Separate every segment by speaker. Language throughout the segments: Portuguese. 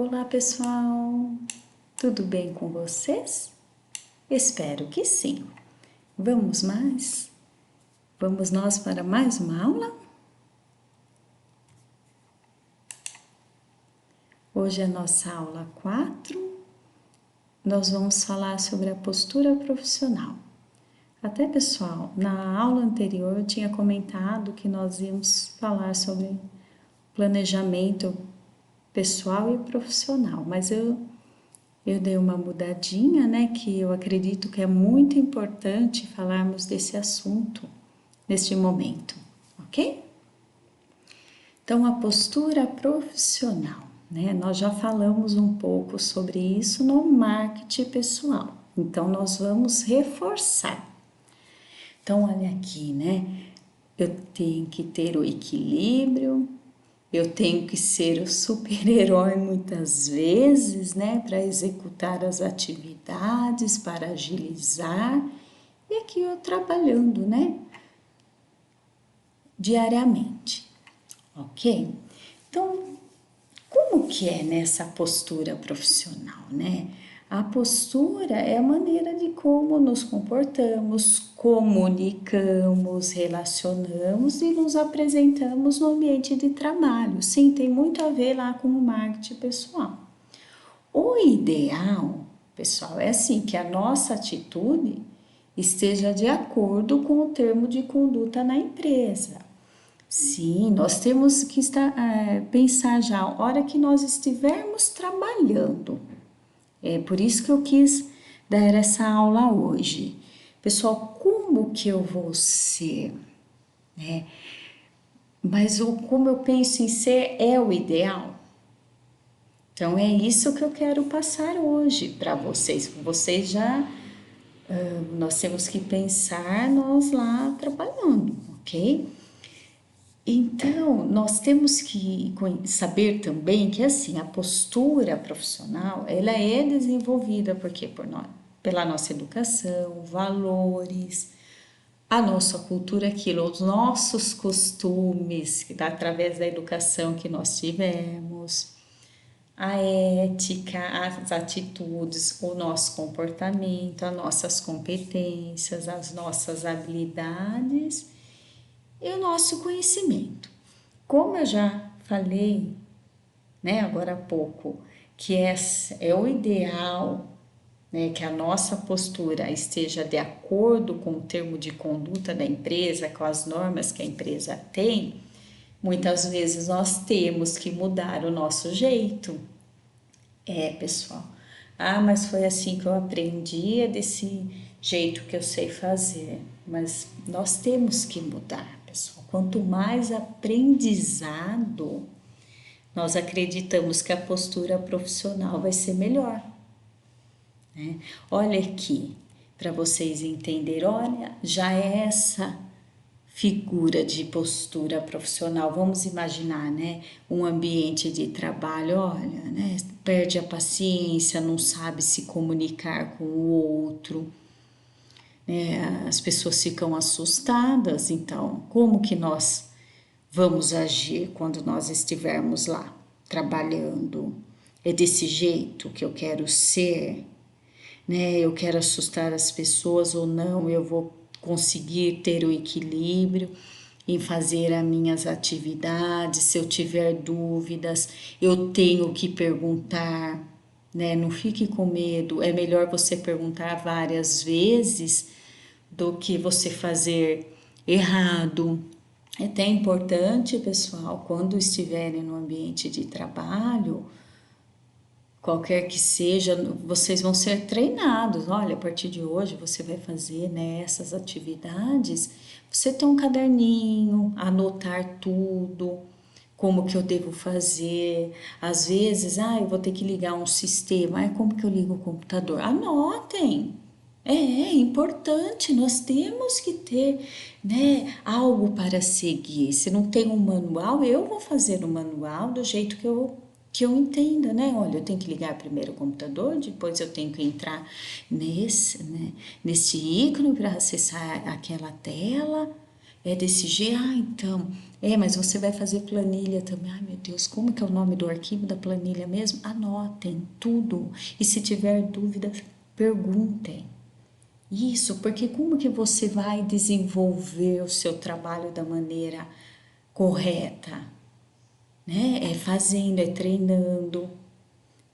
Speaker 1: Olá pessoal, tudo bem com vocês? Espero que sim. Vamos mais? Vamos nós para mais uma aula? Hoje é a nossa aula 4. Nós vamos falar sobre a postura profissional. Até pessoal, na aula anterior eu tinha comentado que nós íamos falar sobre planejamento pessoal e profissional, mas eu dei uma mudadinha, né, que eu acredito que é muito importante falarmos desse assunto neste momento, ok? Então, a postura profissional, né, nós já falamos um pouco sobre isso no marketing pessoal, então nós vamos reforçar. Então, olha aqui, né, eu tenho que ter o equilíbrio, eu tenho que ser o super-herói muitas vezes, né, para executar as atividades, para agilizar. E aqui eu trabalhando, né, diariamente, ok? Então, como que é nessa postura profissional, né? A postura é a maneira de como nos comportamos, comunicamos, relacionamos e nos apresentamos no ambiente de trabalho. Sim, tem muito a ver lá com o marketing pessoal. O ideal, pessoal, é assim que a nossa atitude esteja de acordo com o termo de conduta na empresa. Sim, nós temos que pensar já a hora que nós estivermos trabalhando. É por isso que eu quis dar essa aula hoje. Pessoal, como que eu vou ser? Né? Mas como eu penso em ser é o ideal. Então é isso que eu quero passar hoje para vocês. Vocês já, nós temos que pensar nós lá trabalhando, ok? Então, nós temos que saber também que assim, a postura profissional, ela é desenvolvida porque pela nossa educação, valores, a nossa cultura, aquilo, os nossos costumes, através da educação que nós tivemos, a ética, as atitudes, o nosso comportamento, as nossas competências, as nossas habilidades e o nosso conhecimento. Como eu já falei, né, agora há pouco, que é o ideal, né, que a nossa postura esteja de acordo com o termo de conduta da empresa, com as normas que a empresa tem, muitas vezes nós temos que mudar o nosso jeito. É, pessoal. Ah, mas foi assim que eu aprendi, é desse jeito que eu sei fazer. Mas nós temos que mudar, pessoal. Quanto mais aprendizado, nós acreditamos que a postura profissional vai ser melhor, né? Olha aqui, para vocês entenderem, olha, já é essa figura de postura profissional. Vamos imaginar, né, um ambiente de trabalho, olha, né, perde a paciência, não sabe se comunicar com o outro, né, as pessoas ficam assustadas. Então, como que nós vamos agir quando nós estivermos lá trabalhando? É desse jeito que eu quero ser, né? Eu quero assustar as pessoas ou não? Eu vou conseguir ter o equilíbrio em fazer as minhas atividades. Se eu tiver dúvidas, eu tenho que perguntar, né? Não fique com medo. É melhor você perguntar várias vezes do que você fazer errado. É até importante, pessoal, quando estiverem no ambiente de trabalho, qualquer que seja, vocês vão ser treinados. Olha, a partir de hoje você vai fazer, né, essas atividades. Você tem um caderninho, anotar tudo, como que eu devo fazer. Às vezes, eu vou ter que ligar um sistema. Como que eu ligo o computador? Anotem. É importante, nós temos que ter, né, algo para seguir. Se não tem um manual, eu vou fazer o manual do jeito que eu entenda, né? Olha, eu tenho que ligar primeiro o computador, depois eu tenho que entrar nesse ícone para acessar aquela tela. é desse jeito, então, mas você vai fazer planilha também. Ai, meu Deus, como que é o nome do arquivo da planilha mesmo? Anotem tudo. E se tiver dúvida, perguntem. Isso, porque como que você vai desenvolver o seu trabalho da maneira correta, né? É fazendo, é treinando,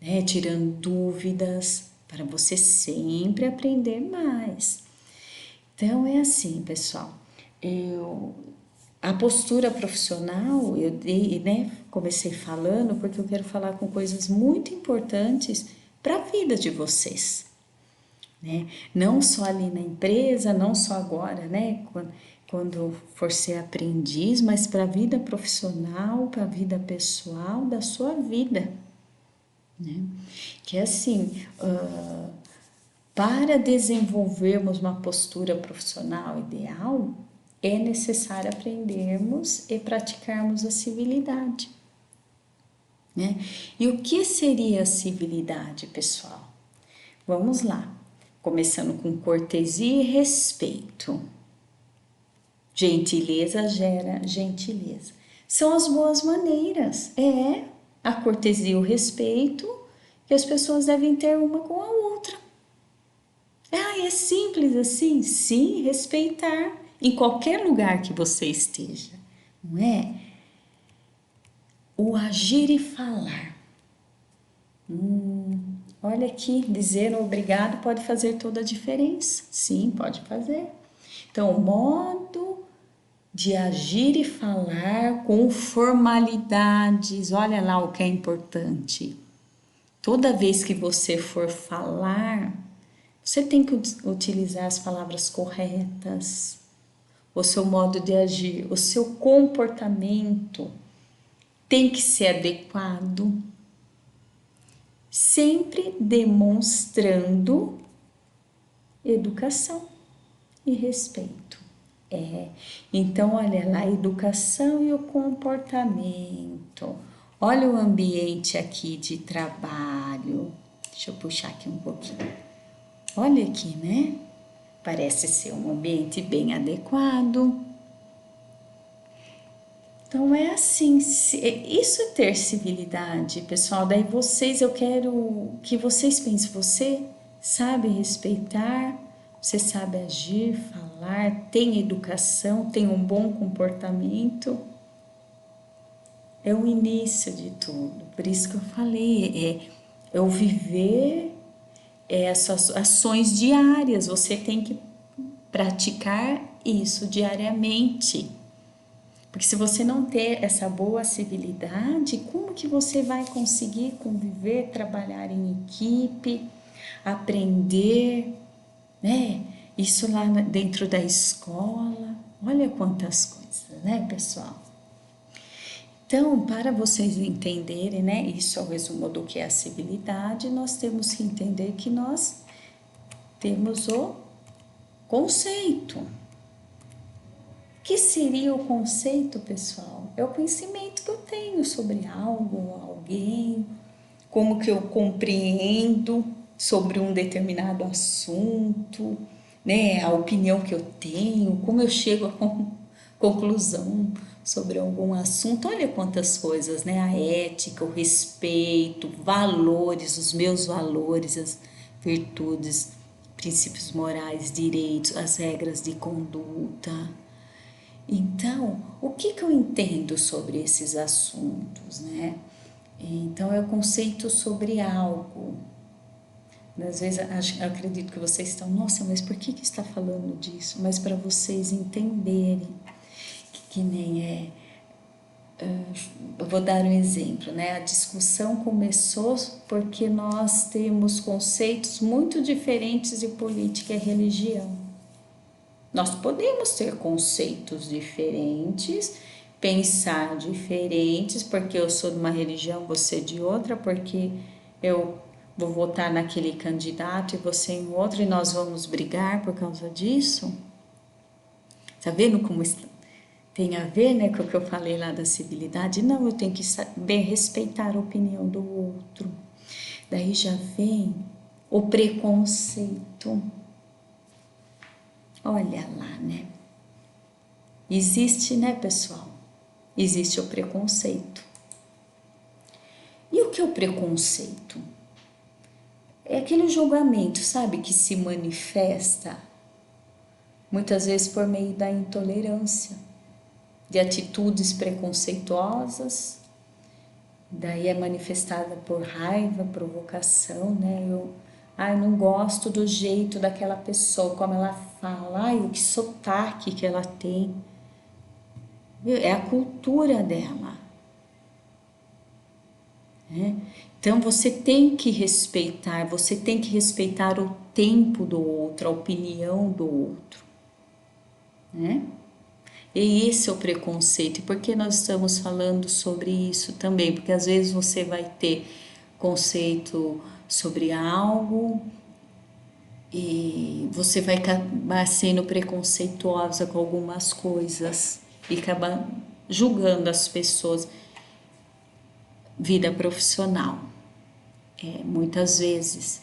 Speaker 1: né? Tirando dúvidas, para você sempre aprender mais. Então é assim, pessoal. A postura profissional, eu dei, né? Comecei falando porque eu quero falar com coisas muito importantes para a vida de vocês, né? Não só ali na empresa, não só agora, né? Quando for ser aprendiz, mas para a vida profissional, para a vida pessoal da sua vida, né? Que é assim, para desenvolvermos uma postura profissional ideal, é necessário aprendermos e praticarmos a civilidade, né? E o que seria a civilidade, pessoal? Vamos lá, começando com cortesia e respeito. Gentileza gera gentileza. São as boas maneiras, a cortesia e o respeito que as pessoas devem ter uma com a outra. É simples assim? Sim, respeitar em qualquer lugar que você esteja, não é? O agir e falar. Olha aqui, dizer obrigado pode fazer toda a diferença. Sim, pode fazer. Então, o modo de agir e falar com formalidades, olha lá o que é importante. Toda vez que você for falar, você tem que utilizar as palavras corretas, o seu modo de agir, o seu comportamento tem que ser adequado, sempre demonstrando educação e respeito. Então olha lá, a educação e o comportamento. Olha o ambiente aqui de trabalho. Deixa eu puxar aqui um pouquinho. Olha aqui, né? Parece ser um ambiente bem adequado. Então é assim, isso é ter civilidade, pessoal. Daí eu quero que vocês pensem, você sabe respeitar, você sabe agir, falar, tem educação, tem um bom comportamento. É o início de tudo. Por isso que eu falei, é o viver essas ações diárias. Você tem que praticar isso diariamente. Porque se você não ter essa boa civilidade, como que você vai conseguir conviver, trabalhar em equipe, aprender, né? Isso lá dentro da escola. Olha quantas coisas, né, pessoal? Então, para vocês entenderem, né, isso é o resumo do que é a civilidade, nós temos que entender que nós temos o conceito. O que seria o conceito, pessoal? É o conhecimento que eu tenho sobre algo, alguém, como que eu compreendo sobre um determinado assunto, né? A opinião que eu tenho, como eu chego a conclusão sobre algum assunto. Olha quantas coisas, né? A ética, o respeito, valores, os meus valores, as virtudes, princípios morais, direitos, as regras de conduta. Então, o que eu entendo sobre esses assuntos, né? Então, é o conceito sobre algo. Às vezes, acredito que vocês estão, nossa, mas por que está falando disso? Mas para vocês entenderem que nem eu vou dar um exemplo, né? A discussão começou porque nós temos conceitos muito diferentes de política e religião. Nós podemos ter conceitos diferentes, pensar diferentes, porque eu sou de uma religião, você de outra, porque eu vou votar naquele candidato e você em outro, e nós vamos brigar por causa disso. Tá vendo como tem a ver, né, com o que eu falei lá da civilidade? Não, eu tenho que saber respeitar a opinião do outro. Daí já vem o preconceito. Olha lá, né? Existe, né, pessoal? Existe o preconceito. E o que é o preconceito? É aquele julgamento, sabe, que se manifesta muitas vezes por meio da intolerância, de atitudes preconceituosas, daí é manifestada por raiva, provocação, né? Eu não gosto do jeito daquela pessoa, como ela fala, ai, que sotaque que ela tem. É a cultura dela, né? Então você tem que respeitar, você tem que respeitar o tempo do outro, a opinião do outro, né? E esse é o preconceito. E por que nós estamos falando sobre isso também? Porque às vezes você vai ter conceito sobre algo e você vai acabar sendo preconceituosa com algumas coisas e acabar julgando as pessoas. Vida profissional, muitas vezes.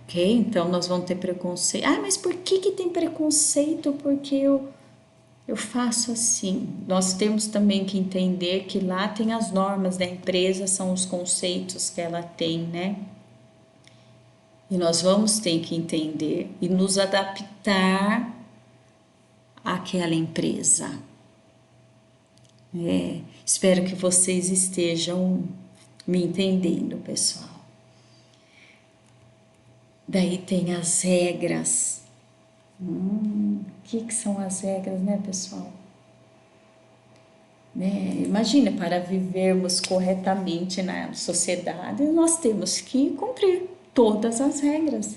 Speaker 1: Ok? Então nós vamos ter preconceito. Ah, mas por que tem preconceito? Porque eu faço assim. Nós temos também que entender que lá tem as normas da empresa, são os conceitos que ela tem, né? E nós vamos ter que entender e nos adaptar àquela empresa. Espero que vocês estejam me entendendo, pessoal. Daí tem as regras. O que são as regras, né, pessoal? Imagina, para vivermos corretamente na sociedade, nós temos que cumprir todas as regras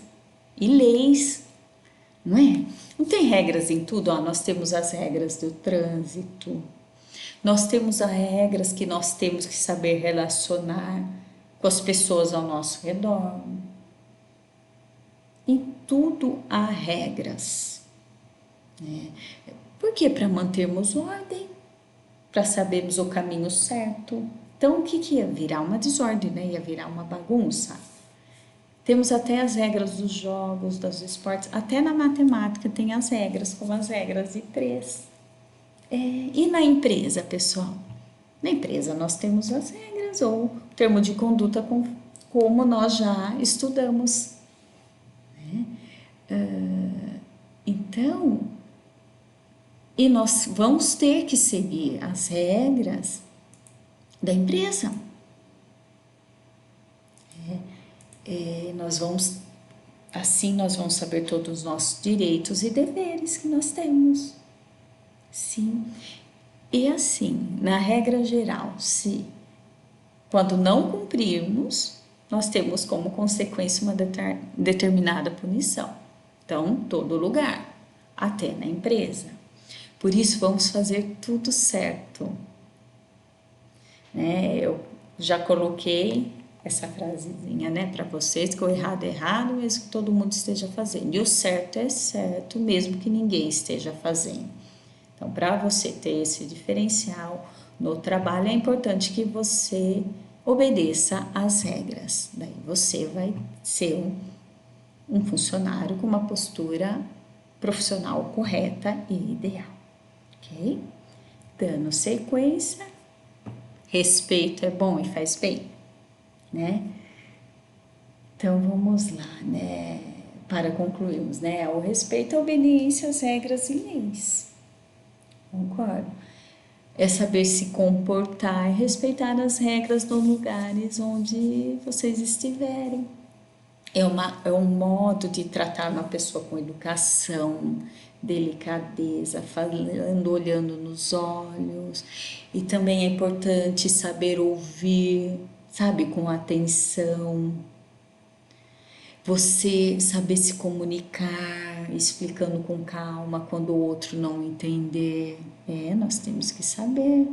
Speaker 1: e leis, não é? Não tem regras em tudo, ó, nós temos as regras do trânsito, nós temos as regras que nós temos que saber relacionar com as pessoas ao nosso redor. Em tudo há regras. Por quê? Para mantermos ordem, para sabermos o caminho certo. Então, o que ia virar? Uma desordem, né? Ia virar uma bagunça. Temos até as regras dos jogos, dos esportes, até na matemática tem as regras, como as regras de 3. E na empresa, pessoal? Na empresa nós temos as regras, ou termo de conduta, como nós já estudamos. Então, e nós vamos ter que seguir as regras da empresa. Nós vamos, assim nós vamos saber todos os nossos direitos e deveres que nós temos. Sim. E assim, na regra geral, se quando não cumprirmos, nós temos como consequência uma determinada punição. Então, todo lugar, até na empresa. Por isso, vamos fazer tudo certo. Eu já coloquei essa frasezinha, para vocês, que o errado é errado, mesmo que todo mundo esteja fazendo. E o certo é certo, mesmo que ninguém esteja fazendo. Então, para você ter esse diferencial no trabalho, é importante que você obedeça às regras. Daí você vai ser um funcionário com uma postura profissional correta e ideal. Ok? Dando sequência, respeito é bom e faz bem, né? Então vamos lá, né? Para concluirmos, né? O respeito, a obediência às regras e leis. Concordo? É saber se comportar e respeitar as regras nos lugares onde vocês estiverem. É um modo de tratar uma pessoa com educação, delicadeza, falando, olhando nos olhos. E também é importante saber ouvir, sabe, com atenção. Você saber se comunicar, explicando com calma quando o outro não entender. Nós temos que saber.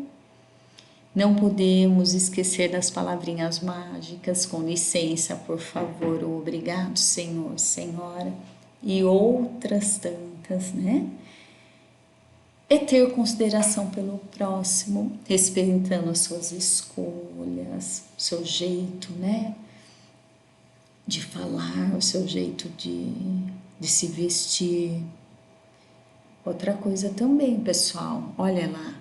Speaker 1: Não podemos esquecer das palavrinhas mágicas, com licença, por favor, ou obrigado, senhor, senhora, e outras tantas, né? É ter consideração pelo próximo, respeitando as suas escolhas, o seu jeito, né? De falar, o seu jeito de se vestir. Outra coisa também, pessoal, olha lá,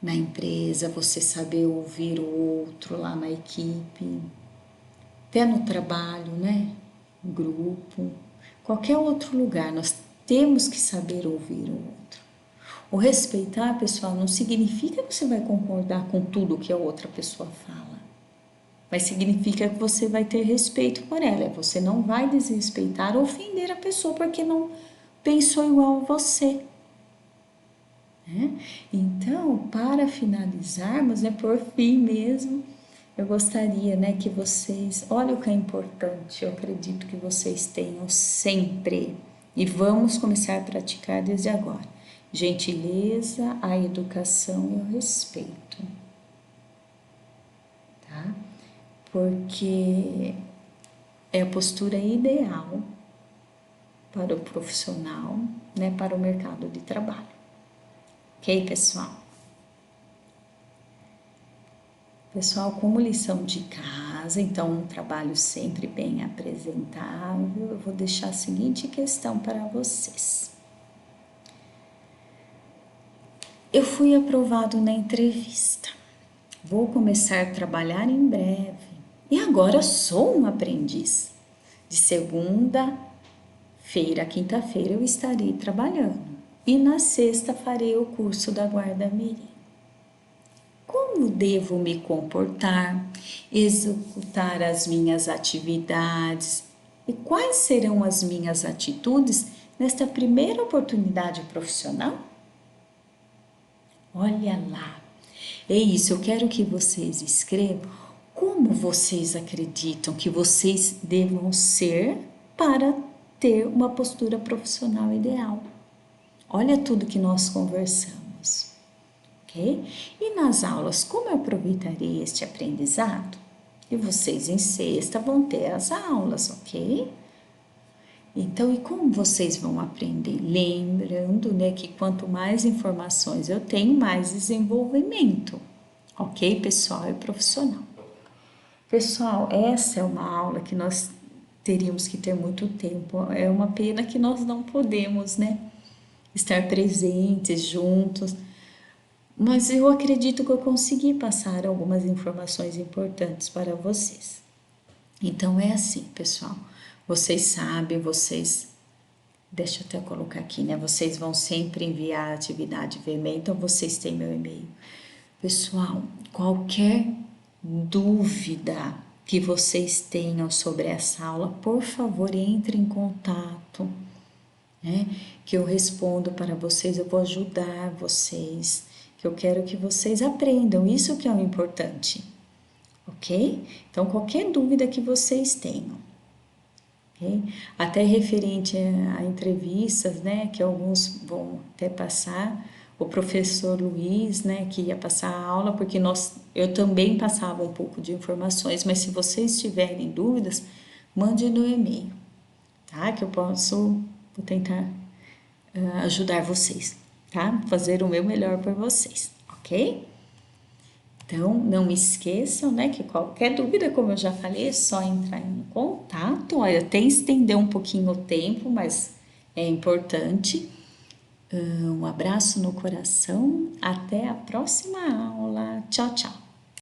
Speaker 1: na empresa, você saber ouvir o outro lá na equipe, até no trabalho, né? Grupo, qualquer outro lugar, nós temos que saber ouvir o outro. O respeitar, pessoal, não significa que você vai concordar com tudo que a outra pessoa fala, mas significa que você vai ter respeito por ela. Você não vai desrespeitar ou ofender a pessoa porque não pensou igual a você. Né? Então, para finalizarmos, né, por fim mesmo, eu gostaria, né, que vocês, olha o que é importante, eu acredito que vocês tenham sempre, e vamos começar a praticar desde agora, gentileza, a educação e o respeito, tá? Porque é a postura ideal para o profissional, né, para o mercado de trabalho. Ok, pessoal? Pessoal, como lição de casa, então um trabalho sempre bem apresentável, eu vou deixar a seguinte questão para vocês. Eu fui aprovado na entrevista, vou começar a trabalhar em breve e agora sou um aprendiz. De segunda-feira a quinta-feira eu estarei trabalhando e na sexta farei o curso da guarda-mirim. Como devo me comportar, executar as minhas atividades e quais serão as minhas atitudes nesta primeira oportunidade profissional? Olha lá, é isso, eu quero que vocês escrevam como vocês acreditam que vocês devam ser para ter uma postura profissional ideal. Olha tudo que nós conversamos. Ok? E nas aulas, como eu aproveitarei este aprendizado? E vocês em sexta vão ter as aulas, ok? Então, e como vocês vão aprender? Lembrando, né, que quanto mais informações eu tenho, mais desenvolvimento, ok, pessoal e profissional. Pessoal, essa é uma aula que nós teríamos que ter muito tempo. É uma pena que nós não podemos, né, estar presentes juntos. Mas eu acredito que eu consegui passar algumas informações importantes para vocês. Então é assim, pessoal. Vocês sabem, deixa eu até colocar aqui, né? Vocês vão sempre enviar a atividade via e-mail, então vocês têm meu e-mail. Pessoal, qualquer dúvida que vocês tenham sobre essa aula, por favor, entre em contato, né? Que eu respondo para vocês, eu vou ajudar vocês, que eu quero que vocês aprendam, isso que é o importante, ok? Então, qualquer dúvida que vocês tenham, ok? Até referente a entrevistas, né, que alguns vão até passar, o professor Luiz, né, que ia passar a aula, porque eu também passava um pouco de informações, mas se vocês tiverem dúvidas, mande no e-mail, tá? Que eu vou tentar ajudar vocês, tá? Fazer o meu melhor por vocês, ok? Então, não esqueçam, né, que qualquer dúvida, como eu já falei, é só entrar em contato. Olha, até estender um pouquinho o tempo, mas é importante. Um abraço no coração. Até a próxima aula. Tchau, tchau.